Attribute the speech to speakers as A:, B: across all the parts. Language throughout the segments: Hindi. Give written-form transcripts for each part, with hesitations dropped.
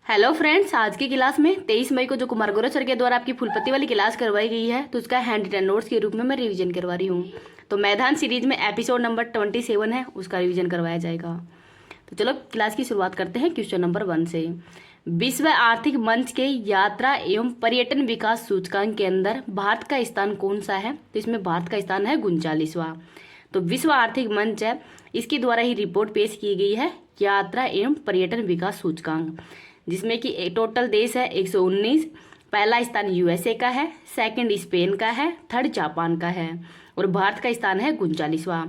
A: हेलो फ्रेंड्स, आज की क्लास में 23 मई को जो कुमार गौरव सर के द्वारा आपकी फुलपत्ती वाली क्लास करवाई गई है, तो उसका हैंड रिटन नोट्स के रूप में मैं रिवीजन करवा रही हूँ। तो मैदान सीरीज में एपिसोड नंबर 27 है, उसका रिवीजन करवाया जाएगा। तो चलो क्लास की शुरुआत करते हैं क्वेश्चन नंबर 1 से। विश्व आर्थिक मंच के यात्रा एवं पर्यटन विकास सूचकांक के अंदर भारत का स्थान कौन सा है? तो इसमें भारत का स्थान है 39वां। तो विश्व आर्थिक मंच है, इसके द्वारा ही रिपोर्ट पेश की गई है यात्रा एवं पर्यटन विकास सूचकांक, जिसमें कि टोटल देश है 119। पहला स्थान यूएसए का है, सेकंड स्पेन का है, थर्ड जापान का है और भारत का स्थान है 39वां।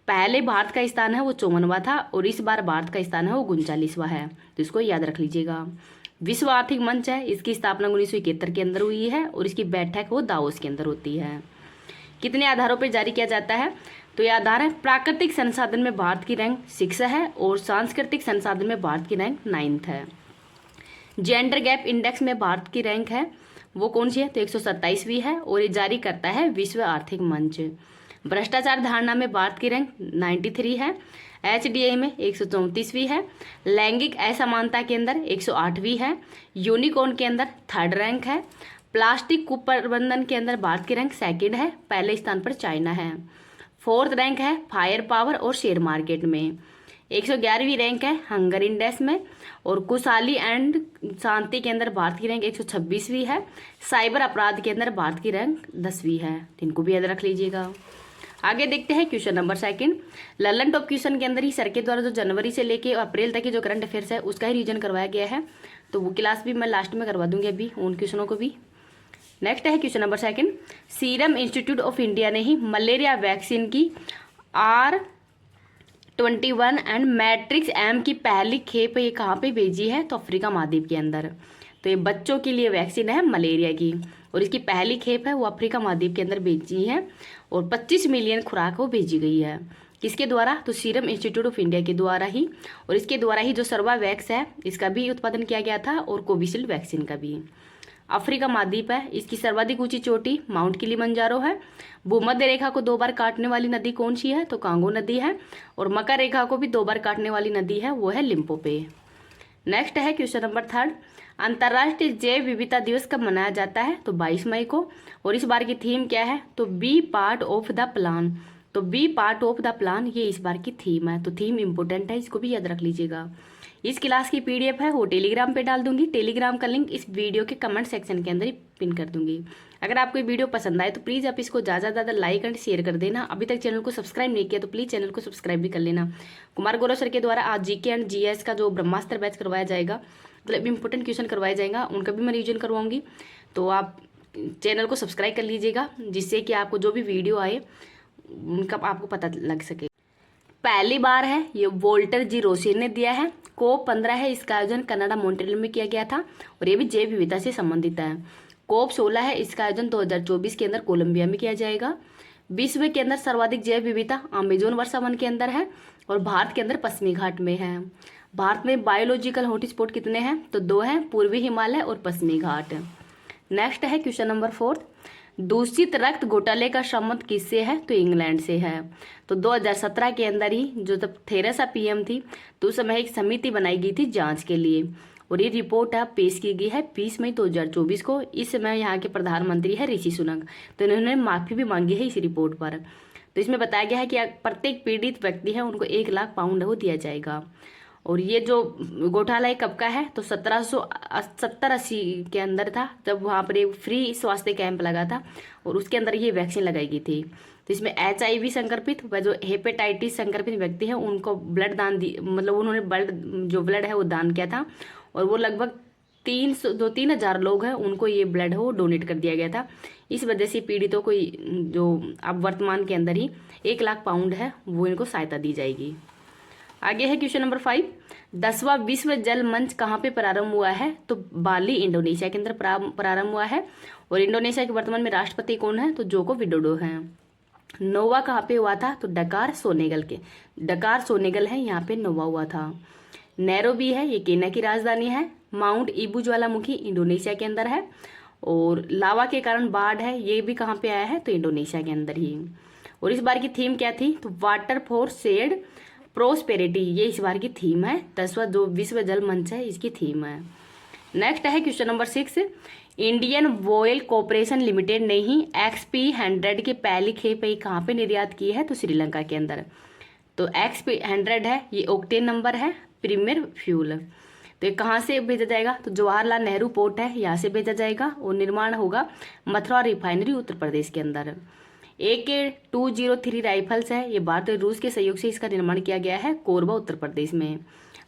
A: पहले भारत का स्थान है वो 54वां था और इस बार भारत का स्थान है वो 39वां है, तो इसको याद रख लीजिएगा। विश्व आर्थिक मंच है, इसकी स्थापना 1971 के अंदर हुई है और इसकी बैठक वो दावोस के अंदर होती है। कितने आधारों पर जारी किया जाता है? तो ये आधार है, प्राकृतिक संसाधन में भारत की रैंक 6 है और सांस्कृतिक संसाधन में भारत की रैंक 9 है। जेंडर गैप इंडेक्स में भारत की रैंक है वो कौन सी है? तो 127वीं है और ये जारी करता है विश्व आर्थिक मंच। भ्रष्टाचार धारणा में भारत की रैंक 93 है। एचडीआई में 134वीं है। लैंगिक असमानता के अंदर 108वीं है। यूनिकॉर्न के अंदर 3rd रैंक है। प्लास्टिक कुप्रबंधन के अंदर भारत की रैंक 2nd है, पहले स्थान पर चाइना है। 4th रैंक है फायर पावर और शेयर मार्केट में। 111वीं रैंक है हंगर इंडेक्स में और खुशहाली एंड शांति के अंदर भारत की रैंक 126वीं है। साइबर अपराध के अंदर भारत की रैंक 10वीं है, इनको भी याद रख लीजिएगा। आगे देखते हैं question number 2। Lalan top question के अंदर ही सर के द्वारा जो जनवरी से लेके अप्रैल तक की जो करंट अफेयर्स है उसका ही रिवीजन करवाया गया है, तो वो क्लास भी मैं लास्ट में करवा दूंगी अभी उन क्वेश्चनों को भी। नेक्स्ट है question number 2। Serum institute of India ने ही मलेरिया वैक्सीन की R21 एंड मैट्रिक्स एम की पहली खेप ये कहाँ पे भेजी है? तो अफ्रीका महाद्वीप के अंदर। तो ये बच्चों के लिए वैक्सीन है मलेरिया की और इसकी पहली खेप है वो अफ्रीका महाद्वीप के अंदर भेजी है और 25 मिलियन खुराक वो भेजी गई है। किसके द्वारा? तो सीरम इंस्टीट्यूट ऑफ इंडिया के द्वारा ही, और इसके द्वारा ही जो सर्वावैक्स है इसका भी उत्पादन किया गया था और कोविशील्ड वैक्सीन का भी। अफ्रीका महाद्वीप है, इसकी सर्वाधिक ऊंची चोटी माउंट किलिमंजारो है। भूमध्य रेखा को 2 बार काटने वाली नदी कौन सी है? तो कांगो नदी है और मकर रेखा को भी 2 बार काटने वाली नदी है वो है लिम्पोपे। नेक्स्ट है क्वेश्चन नंबर 3। अंतर्राष्ट्रीय जैव विविधता दिवस कब मनाया जाता है? तो 22 मई को और इस बार की थीम क्या है? तो B part of the plan. तो B part of the plan ये इस बार की थीम है, तो थीम इंपोर्टेंट है, इसको भी याद रख लीजिएगा। इस क्लास की पीडीएफ है वो टेलीग्राम पे डाल दूंगी, टेलीग्राम का लिंक इस वीडियो के कमेंट सेक्शन के अंदर ही पिन कर दूंगी। अगर आपको ये वीडियो पसंद आए तो प्लीज़ आप इसको ज़्यादा से ज़्यादा लाइक एंड शेयर कर देना। अभी तक चैनल को सब्सक्राइब नहीं किया तो प्लीज़ चैनल को सब्सक्राइब भी कर लेना। कुमार गौरव सर के द्वारा आज जीके एंड जीएस का जो ब्रह्मास्त्र बैच करवाया जाएगा, मतलब इंपॉर्टेंट क्वेश्चन करवाया जाएगा, उनका भी मैं रिविजन करवाऊंगी, तो आप चैनल को सब्सक्राइब कर लीजिएगा जिससे कि आपको जो भी वीडियो आए उनका आपको पता लग सके। पहली बार है ये वोल्टर जी रोसिन ने दिया है। कोप 15 है, इसका आयोजन कनाडा मॉन्ट्रियल में किया गया था और ये भी जैव विविधता से संबंधित है। कोप 16 है, इसका आयोजन 2024 के अंदर कोलंबिया में किया जाएगा। विश्व के अंदर सर्वाधिक जैव विविधता अमेजोन वर्षा वन के अंदर है और भारत के अंदर पश्चिमी घाट में है। भारत में बायोलॉजिकल हॉटस्पॉट कितने हैं? तो 2 हैं, पूर्वी हिमालय और पश्चिमी घाट। नेक्स्ट है क्वेश्चन नंबर 4। दूषित रक्त घोटाले का संबंध किससे है? तो इंग्लैंड से है। तो 2017 के अंदर ही जो जब थेरेसा पीएम थी तो उस समय एक समिति बनाई गई थी जांच के लिए और ये रिपोर्ट अब पेश की गई है 20 मई 2024 को। इस समय यहाँ के प्रधानमंत्री है ऋषि सुनक, तो इन्होंने माफी भी मांगी है इस रिपोर्ट पर। तो इसमें बताया गया है कि प्रत्येक पीड़ित व्यक्ति है उनको 1 लाख पाउंड वो दिया जाएगा। और ये जो घोटाला कब का है? तो 1770-80 के अंदर था, जब वहाँ पर एक फ्री स्वास्थ्य कैंप लगा था और उसके अंदर ये वैक्सीन लगाई गई थी। तो इसमें HIV संक्रमित व जो हेपेटाइटिस संक्रमित व्यक्ति हैं उनको ब्लड दान मतलब उन्होंने ब्लड है वो दान किया था और वो लगभग 3,000 लोग हैं उनको ये ब्लड है वो डोनेट कर दिया गया था। इस वजह से पीड़ितों को जो अब वर्तमान के अंदर ही 1 लाख पाउंड है वो इनको सहायता दी जाएगी। आगे है क्वेश्चन नंबर 5। 10वां विश्व जल मंच कहाँ पे प्रारंभ हुआ है? तो बाली इंडोनेशिया के अंदर प्रारंभ हुआ है और इंडोनेशिया के वर्तमान में राष्ट्रपति कौन है? तो जोको विडोडो हैं। 9वां कहाँ पे हुआ था? तो डकार सोनेगल है, यहाँ पे 9वां हुआ था। नैरोबी है, ये केन्या की राजधानी है। माउंट ईबू ज्वालामुखी इंडोनेशिया के अंदर है और लावा के कारण बाढ़ है, ये भी कहाँ पे आया है? तो इंडोनेशिया के अंदर ही। और इस बार की थीम क्या थी? तो वाटर फॉर शेड प्रोस्पेरिटी, ये इस बार की थीम है। 10वां जो विश्व जल मंच है इसकी थीम है। नेक्स्ट है question number 6, Indian oil corporation limited ने ही XP100 की पहली खेप ये कहाँ पे निर्यात की है? तो श्रीलंका के अंदर। तो XP100 है, ये ऑक्टेन नंबर है, प्रीमियर फ्यूल। तो ये कहाँ से भेजा जाएगा? तो जवाहरलाल नेहरू पोर्ट है, यहाँ से भेजा जाएगा और निर्माण होगा मथुरा रिफाइनरी उत्तर प्रदेश के अंदर। AK-203 राइफल्स है, ये भारत और रूस के सहयोग से इसका निर्माण किया गया है कोरबा उत्तर प्रदेश में।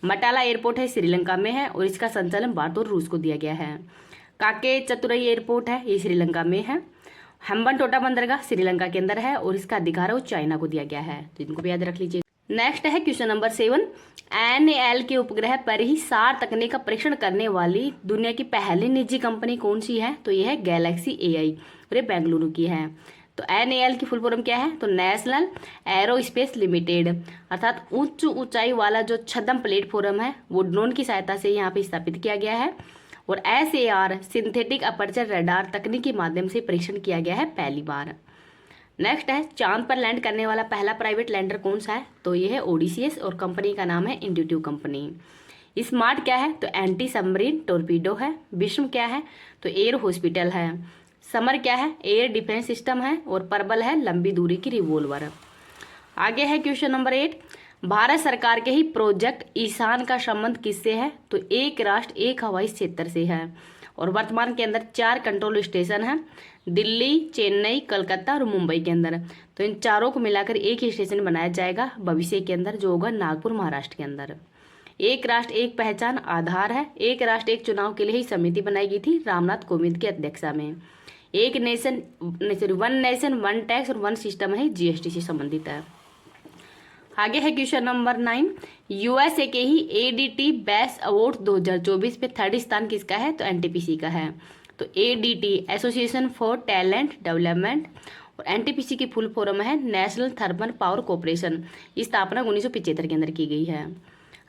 A: मटाला एयरपोर्ट है, श्रीलंका में है और इसका संचालन भारत और रूस को दिया गया है। काके चतुरई एयरपोर्ट है, ये श्रीलंका में है। हम्बनटोटा बंदरगाह श्रीलंका के अंदर है और इसका अधिकार है वो चाइना को दिया गया है, तो इनको भी याद रख लीजिए। नेक्स्ट है क्वेश्चन नंबर 7, NAL के उपग्रह पर ही सार तकनीक का परीक्षण करने वाली दुनिया की पहली निजी कंपनी कौन सी है? तो ये है गैलेक्सी AI और ये बेंगलुरु की है। तो NAL की फुल फॉर्म क्या है? तो नेशनल एरोस्पेस लिमिटेड, अर्थात उच्च ऊंचाई वाला जो छद्म प्लेटफॉर्म है वो ड्रोन की सहायता से यहाँ पे स्थापित किया गया है। और SAR सिंथेटिक अपर्चर रडार तकनीक के माध्यम से परीक्षण किया गया है पहली बार। नेक्स्ट है चांद पर लैंड करने वाला पहला प्राइवेट लैंडर कौन सा है? तो ये है ओडिसियस और कंपनी का नाम है इंट्यूटिव कंपनी। स्मार्ट क्या है? तो एंटी सबमरीन टोरपीडो है। विश्व क्या है? तो एयर हॉस्पिटल है। समर क्या है? एयर डिफेंस सिस्टम है। और पर्बल है लंबी दूरी की रिवॉल्वर। आगे है क्वेश्चन नंबर 8, भारत सरकार के ही प्रोजेक्ट ईशान का संबंध किससे है? तो एक राष्ट्र एक हवाई क्षेत्र से है और वर्तमान के अंदर 4 कंट्रोल स्टेशन हैं, दिल्ली, चेन्नई, कलकत्ता और मुंबई के अंदर। तो इन चारों को मिलाकर एक ही स्टेशन बनाया जाएगा भविष्य के अंदर, जो होगा नागपुर महाराष्ट्र के अंदर। एक राष्ट्र एक पहचान आधार है। एक राष्ट्र एक चुनाव के लिए ही समिति बनाई गई थी रामनाथ कोविंद की अध्यक्षता में। एक nation one nation one tax और वन सिस्टम है, GST से संबंधित है। आगे है क्वेश्चन नंबर 9, USA के ही ADT बेस्ट अवार्ड 2024 पे 3rd स्थान किसका है? तो NTPC का है। तो ADT association for talent development और NTPC की फुल फॉर्म है नेशनल थर्मल पावर कॉर्पोरेशन। इसकी स्थापना 1975 के अंदर की गई है।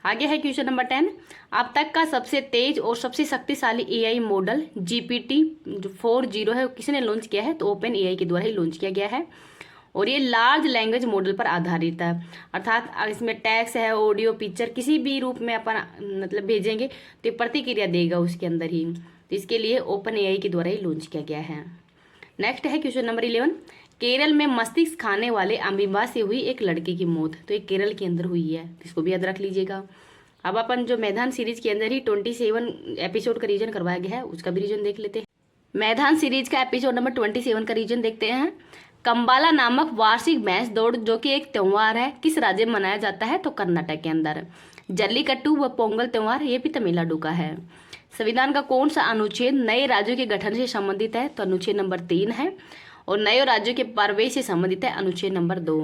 A: आगे है क्वेश्चन नंबर 10, अब तक का सबसे तेज और सबसे शक्तिशाली AI मॉडल GPT-4.0 है, किसने लॉन्च किया है? तो OpenAI के द्वारा ही लॉन्च किया गया है और ये लार्ज लैंग्वेज मॉडल पर आधारित है, अर्थात इसमें टेक्स्ट है, ऑडियो, पिक्चर किसी भी रूप में अपन मतलब भेजेंगे तो प्रतिक्रिया देगा उसके अंदर ही। तो इसके लिए OpenAI के द्वारा ही लॉन्च किया गया है। नेक्स्ट है क्वेश्चन नंबर 11, केरल में मस्तिष्क खाने वाले अमीबा से हुई एक लड़के की मौत। तो ये केरल के अंदर हुई है, इसको भी याद रख लीजिएगा। अब अपन जो मैदान सीरीज के अंदर ही 27 एपिसोड का रीजन करवाया गया है, उसका भी रीजन देख लेते हैं। मैदान सीरीज का एपिसोड नंबर 27 का रीजन देखते हैं। कंबाला नामक वार्षिक भैंस दौड़ जो कि एक त्यौहार है, किस राज्य में मनाया जाता है? तो कर्नाटक के अंदर। जल्लीकट्टू व पोंगल त्यौहार ये भी तमिलनाडु का है। संविधान का कौन सा अनुच्छेद नए राज्यों के गठन से संबंधित है? तो अनुच्छेद नंबर 3 है। और नए राज्यों के प्रवेश से संबंधित है अनुच्छेद नंबर 2।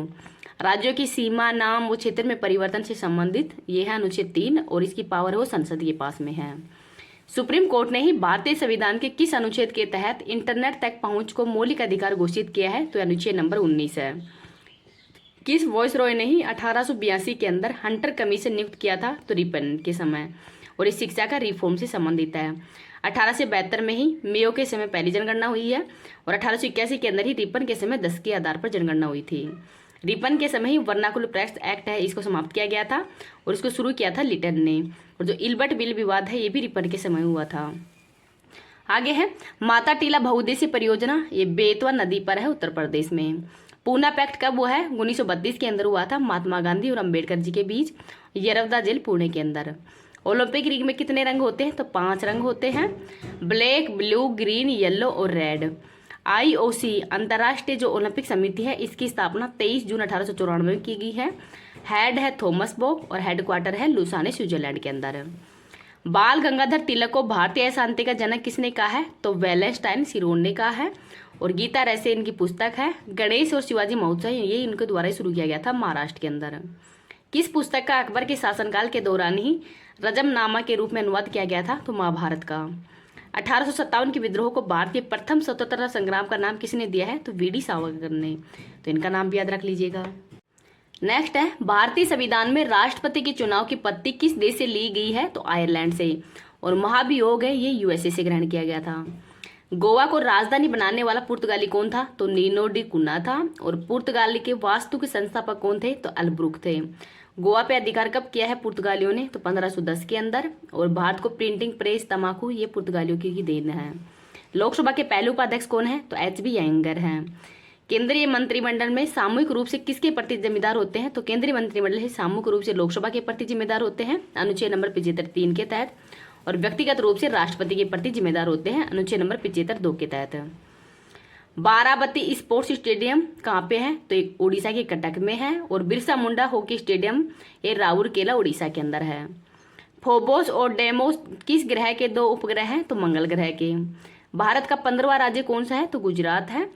A: राज्यों की सीमा, नाम व क्षेत्र में परिवर्तन से संबंधित ये है अनुच्छेद 3 और इसकी पावर है वो संसद के पास में है। सुप्रीम कोर्ट ने ही भारतीय संविधान के किस अनुच्छेद के तहत इंटरनेट तक पहुंच को मौलिक अधिकार घोषित किया है? तो अनुच्छेद नंबर 19 है। किस वॉइसरॉय ने ही 1882 के अंदर हंटर कमीशन नियुक्त किया था? तो रिपन के समय, और इस शिक्षा का रिफॉर्म से संबंधित है। 1872 में ही मेयो के समय पहली जनगणना हुई है और 1881 के अंदर ही रिपन के समय 10 के आधार पर जनगणना हुई थी। रिपन के समय ही वर्नाकुलर प्रेस एक्ट है, इसको समाप्त किया गया था और इसको शुरू किया था लिटन ने। और जो इल्बर्ट बिल विवाद है ये भी रिपन के समय हुआ था। आगे है माता टीला बहुउद्देशीय परियोजना, ये बेतवा नदी पर है उत्तर प्रदेश में। पूना पैक्ट कब हुआ है? 1932 के अंदर हुआ था, महात्मा गांधी और अंबेडकर जी के बीच, यरवदा जेल पुणे के अंदर। ओलंपिक रिंग में कितने रंग होते हैं? तो 5 रंग होते हैं, ब्लैक, ब्लू, ग्रीन, येलो और रेड। IOC अंतर्राष्ट्रीय जो ओलंपिक समिति है इसकी स्थापना 23 जून 1894 में की गई है। हेड है थॉमस बॉक और हेडक्वार्टर है लुसाने स्विट्जरलैंड के अंदर। बाल गंगाधर तिलक को भारतीय शांति का जनक किसने कहा है? तो वेलेंस्टाइन सिरोन ने कहा है। और गीता रैसे इनकी पुस्तक है। गणेश और शिवाजी महोत्सव ये इनके द्वारा शुरू किया गया था महाराष्ट्र के अंदर। किस पुस्तक का अकबर के शासनकाल के दौरान ही रजमनामा के रूप में अनुवाद किया गया था? तो महाभारत का। 1857 के विद्रोह को भारत के प्रथम स्वतंत्रता संग्राम का नाम किसने दिया है? तो वीडी सावरकर ने। तो इनका नाम भी याद रख लीजिएगा। नेक्स्ट है भारतीय संविधान में राष्ट्रपति के चुनाव की पद्धति किस देश से ली गई है? तो आयरलैंड से। और महाभियोग है ये USA से ग्रहण किया गया था। गोवा को राजधानी बनाने वाला पुर्तगाली कौन था? तो नीनो डी कुन्ना था। और पुर्तगाली के वास्तु के संस्थापक कौन थे? तो अलब्रुक थे। गोवा पे अधिकार कब किया है पुर्तगालियों ने? तो 1510 के अंदर। और भारत को प्रिंटिंग प्रेस तमाकू ये पुर्तगालियों की ही देन है। लोकसभा के पहले उपाध्यक्ष कौन है? तो एच.बी. अयंगर हैं। केंद्रीय मंत्रिमंडल में सामूहिक रूप से किसके प्रति जिम्मेदार होते हैं? तो केंद्रीय मंत्रिमंडल सामूहिक रूप से लोकसभा के प्रति जिम्मेदार होते हैं अनुच्छेद नंबर 75(3) के तहत, और व्यक्तिगत रूप से राष्ट्रपति के प्रति जिम्मेदार होते हैं अनुच्छेद नंबर 75(2) के तहत। बाराबती स्पोर्ट्स स्टेडियम कहाँ पे है? तो एक उड़ीसा के कटक में है। और बिरसा मुंडा हॉकी स्टेडियम ये राउरकेला उड़ीसा के अंदर है। फोबोस और डेमोस किस ग्रह के 2 उपग्रह हैं? तो मंगल ग्रह के। भारत का 15वां राज्य कौन सा है? तो गुजरात है।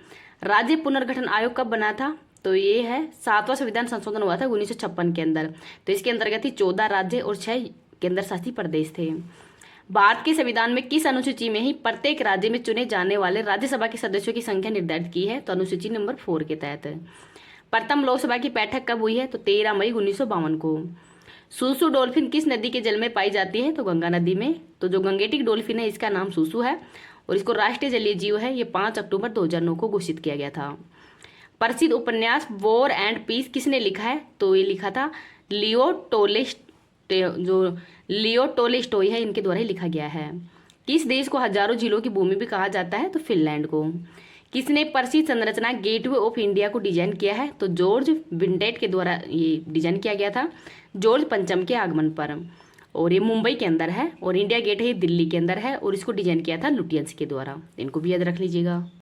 A: राज्य पुनर्गठन आयोग कब बना था? तो ये है 7वां संविधान संशोधन हुआ था 1956 के अंदर। तो इसके अंतर्गत ही 14 राज्य और 6 केंद्र शासित प्रदेश थे। भारत के संविधान में किस अनुसूची में ही प्रत्येक राज्य में चुने जाने वाले राज्यसभा के सदस्यों की संख्या निर्धारित की है? तो अनुसूची नंबर 4 के तहत। प्रथम लोकसभा की बैठक कब हुई है? तो 13 मई 1952 को। सूसू डॉल्फिन किस नदी के जल में पाई जाती है? तो गंगा नदी में। तो जो गंगेटिक डॉल्फिन है इसका नाम सूसू है और इसको राष्ट्रीय जलीय जीव है। ये 5 अक्टूबर 2009 को घोषित किया गया था। प्रसिद्ध उपन्यास वॉर एंड पीस किसने लिखा है? तो ये लिखा था लियो टोलेस्टॉय है, इनके द्वारा ही लिखा गया है। किस देश को हजारों झीलों की भूमि भी कहा जाता है? तो फिनलैंड को। किसने प्रसिद्ध संरचना गेटवे ऑफ इंडिया को डिजाइन किया है? तो जॉर्ज विंडेट के द्वारा ये डिजाइन किया गया था जॉर्ज पंचम के आगमन पर। और ये मुंबई के अंदर है। और इंडिया गेट है दिल्ली के अंदर है और इसको डिजाइन किया था लुटियंस के द्वारा। इनको भी याद रख लीजिएगा।